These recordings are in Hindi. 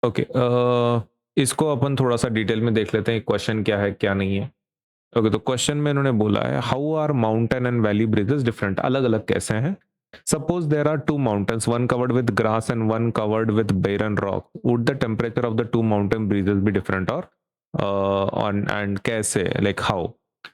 ओके, इसको अपन थोड़ा सा डिटेल में देख लेते हैं क्वेश्चन क्या है क्या नहीं है। ओके, तो क्वेश्चन में इन्होंने बोला है how are mountain and valley breezes different, अलग अलग कैसे हैं। Suppose there are two mountains, one covered with grass and one covered with barren rock, would the temperature of the two mountain breezes be different और ऑन एंड कैसे, लाइक हाउ।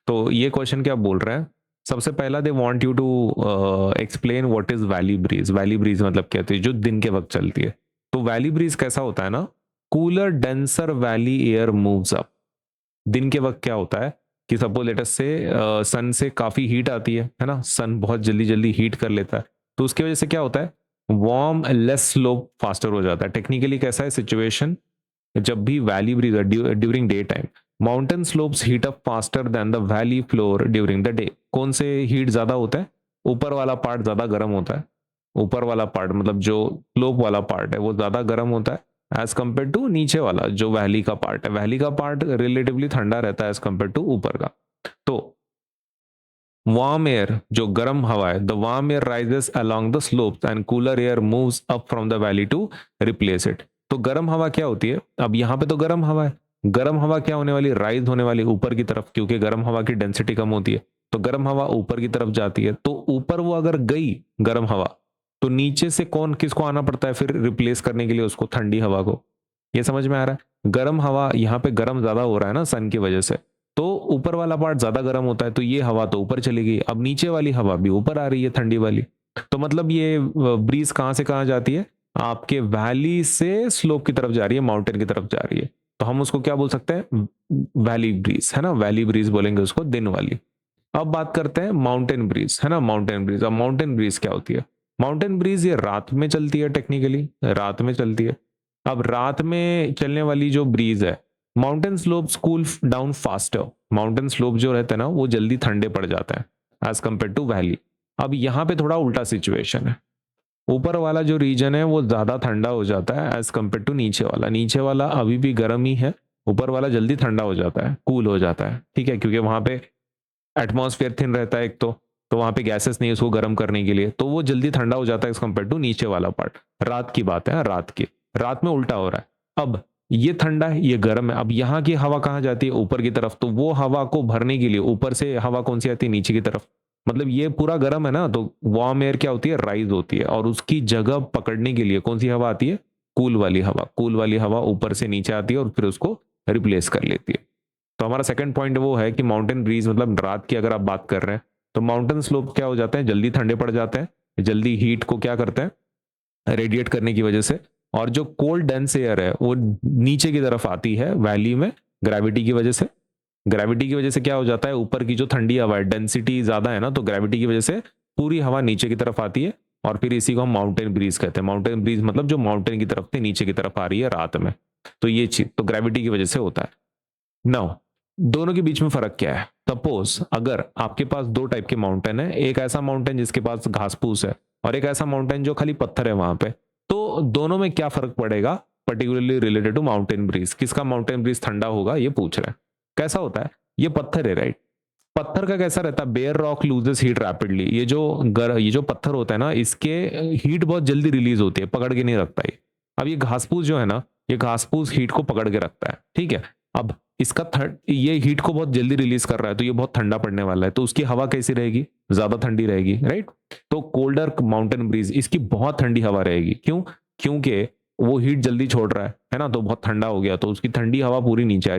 तो ये क्वेश्चन क्या बोल रहे हैं, सबसे पहला they want you to explain what is valley breeze. Valley breeze मतलब क्या होती है, जो दिन के वक्त चलती है। तो वैली ब्रीज कैसा होता है ना, cooler denser valley air moves up. दिन के वक्त क्या होता है कि सपोज लेटस से सन से काफी हीट आती है ना, सन बहुत जल्दी जल्दी हीट कर लेता है, तो उसकी वजह से क्या होता है, वार्म लेस स्लोप फास्टर हो जाता है। टेक्निकली कैसा है सिचुएशन, जब भी valley breeze during day time, mountain slopes heat up faster than the valley floor during the day. कौन से हीट ज्यादा होता है, ऊपर वाला पार्ट ज्यादा गर्म होता है। ऊपर वाला पार्ट मतलब जो स्लोप वाला पार्ट है वो ज्यादा गर्म होता है एज कंपेयर टू नीचे वाला जो वैली का पार्ट है। वैली का पार्ट रिलेटिवली ठंडा रहता है एज कंपेयर टू ऊपर का। तो वार्म एयर जो गर्म हवा है, the warm air rises along the slopes and cooler air moves up from the valley to replace it. तो गर्म हवा क्या होती है, अब यहाँ पे तो गर्म हवा है, गर्म हवा क्या होने वाली, राइज होने वाली ऊपर की तरफ, क्योंकि गर्म हवा की डेंसिटी कम होती है। तो गर्म हवा ऊपर की तरफ जाती है, तो ऊपर वो अगर गई गर्म हवा, तो नीचे से कौन किसको आना पड़ता है फिर रिप्लेस करने के लिए उसको, ठंडी हवा को। ये समझ में आ रहा है, गर्म हवा यहाँ पे गर्म ज्यादा हो रहा है ना सन की वजह से, तो ऊपर वाला पार्ट ज्यादा गर्म होता है, तो ये हवा तो ऊपर चली गई, अब नीचे वाली हवा भी ऊपर आ रही है ठंडी वाली। तो मतलब ये ब्रीज कहाँ से कहाँ जाती है, आपके वैली से स्लोप की तरफ जा रही है, माउंटेन की तरफ जा रही है। तो हम उसको क्या बोल सकते हैं, वैली ब्रीज है ना, वैली ब्रीज बोलेंगे उसको, दिन वाली। अब बात करते हैं माउंटेन ब्रीज है ना, माउंटेन ब्रीज। अब माउंटेन ब्रीज क्या होती है, माउंटेन ब्रीज ये रात में चलती है, टेक्निकली रात में चलती है। अब रात में चलने वाली जो ब्रीज है, mountain slopes cool down faster. Mountain slope जो रहते हैं ना वो जल्दी ठंडे पड़ जाते हैं एज कंपेयर टू वैली। अब यहाँ पे थोड़ा उल्टा सिचुएशन है, ऊपर वाला जो रीजन है वो ज्यादा ठंडा हो जाता है एज कंपेयर टू नीचे वाला। नीचे वाला अभी भी गर्म ही है, ऊपर वाला जल्दी ठंडा हो जाता है, कूल हो जाता है, ठीक है, क्योंकि वहां पे एटमॉस्फेयर थिन रहता है एक तो वहां पे गैसेस नहीं है उसको गर्म करने के लिए, तो वो जल्दी ठंडा हो जाता है एज कंपेयर टू नीचे वाला पार्ट। रात की बात है, रात की, रात में उल्टा हो रहा है। अब ये ठंडा है ये गर्म है, अब यहाँ की हवा कहाँ जाती है, ऊपर की तरफ, तो वो हवा को भरने के लिए ऊपर से हवा कौन सी आती है, नीचे की तरफ। मतलब ये पूरा गर्म है ना, तो वार्म एयर क्या होती है, राइज होती है, और उसकी जगह पकड़ने के लिए कौन सी हवा आती है, कूल वाली हवा। कूल वाली हवा ऊपर से नीचे आती है और फिर उसको रिप्लेस कर लेती है। तो हमारा सेकंड पॉइंट वो है कि माउंटेन ब्रीज मतलब रात की अगर आप बात कर रहे हैं, तो माउंटेन स्लोप क्या हो जाते हैं, जल्दी ठंडे पड़ जाते हैं, जल्दी हीट को क्या करते हैं, रेडिएट करने की वजह से। और जो कोल्ड डेंस एयर है वो नीचे की तरफ आती है वैली में, ग्रेविटी की वजह से। ग्रेविटी की वजह से क्या हो जाता है, ऊपर की जो ठंडी हवा है, डेंसिटी ज्यादा है ना, तो ग्रेविटी की वजह से पूरी हवा नीचे की तरफ आती है, और फिर इसी को हम माउंटेन ब्रीज कहते हैं। माउंटेन ब्रीज मतलब जो माउंटेन की तरफ से नीचे की तरफ आ रही है रात में, तो ये चीज तो ग्रेविटी की वजह से होता है। नाउ दोनों के बीच में फर्क क्या है, सपोज अगर आपके पास दो टाइप के माउंटेन है, एक ऐसा माउंटेन जिसके पास घास फूस है, और एक ऐसा माउंटेन जो खाली पत्थर है वहां पे, तो दोनों में क्या फर्क पड़ेगा, particularly related to mountain breeze, किसका माउंटेन ब्रीज ठंडा होगा ये पूछ रहे हैं। कैसा होता है, ये पत्थर है राइट, पत्थर का कैसा रहता है, bare rock loses heat rapidly. ये जो पत्थर होता है ना, इसके हीट बहुत जल्दी रिलीज होती है, पकड़ के नहीं रखता ये। अब ये घासपूस जो है ना, ये घासपूस हीट को पकड़ के रखता है, ठीक है। अब इसका थर्ड, ये हीट को बहुत जल्दी रिलीज कर रहा है, तो ये बहुत ठंडा पड़ने वाला है, तो उसकी हवा कैसी रहेगी, ज्यादा ठंडी रहेगी राइट। तो कोल्डर माउंटेन ब्रीज, इसकी बहुत ठंडी हवा रहेगी, क्यों, क्योंकि वो हीट जल्दी छोड़ रहा है ना, तो बहुत ठंडा हो गया, तो उसकी ठंडी हवा पूरी नीचे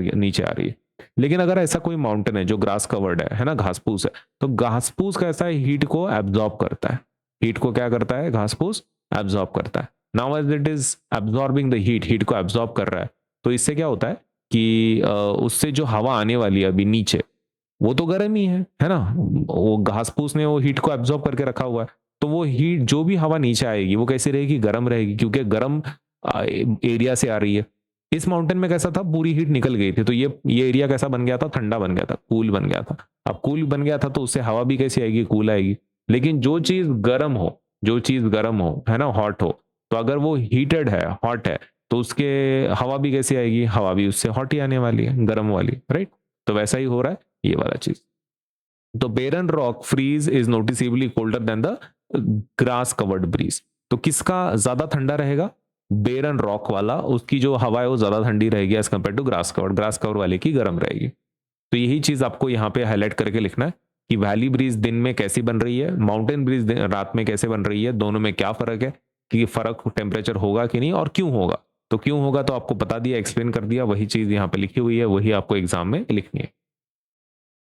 आ रही है। लेकिन अगर ऐसा कोई माउंटेन है जो ग्रास कवर्ड है ना, घासपूस है, तो घासपूस कैसा है, हीट को एब्जॉर्ब करता है। हीट को क्या करता है, घासपूस एब्जॉर्ब करता है। Now as it is absorbing the heat, heat को एब्जॉर्ब कर रहा है, तो इससे क्या होता है कि उससे जो हवा आने वाली है अभी नीचे, वो तो गर्म ही है ना, वो घासपूस ने वो हीट को एब्जॉर्ब करके रखा हुआ है, तो वो हीट जो भी हवा नीचे आएगी वो कैसी रहेगी, गर्म रहेगी, क्योंकि गर्म एरिया से आ रही है। इस माउंटेन में कैसा था, पूरी हीट निकल गई थी, तो ये एरिया कैसा बन गया था, ठंडा बन गया था, कूल बन गया था। अब कूल बन गया था तो उससे हवा भी कैसी आएगी, कूल आएगी। लेकिन जो चीज गर्म हो, जो चीज गर्म हो है ना, हॉट हो, तो अगर वो हीटेड है, हॉट है, तो उसके हवा भी कैसी आएगी, हवा भी उससे हॉट ही आने वाली है, गर्म वाली राइट। तो वैसा ही हो रहा है ये वाला चीज। तो barren rock breeze is noticeably colder than the grass covered breeze. तो किसका ज्यादा ठंडा रहेगा, बेरन रॉक वाला, उसकी जो हवा है वो ज़्यादा ठंडी रहेगी as compare to grass cover वाले की गर्म रहेगी। तो यही चीज़ आपको यहाँ पे हाइलाइट करके लिखना है कि वैली ब्रीज दिन में कैसी बन रही है, माउंटेन ब्रीज रात में कैसे बन रही है, दोनों में क्या फ़र्क है, कि फ़र्क टेम्परेचर होगा कि नहीं और क्यों होगा? तो क्यों होगा तो आपको बता दिया, एक्सप्लेन कर दिया, वही चीज़ यहाँ पे लिखी हुई है, वही आपको एग्ज़ाम में लिखनी है।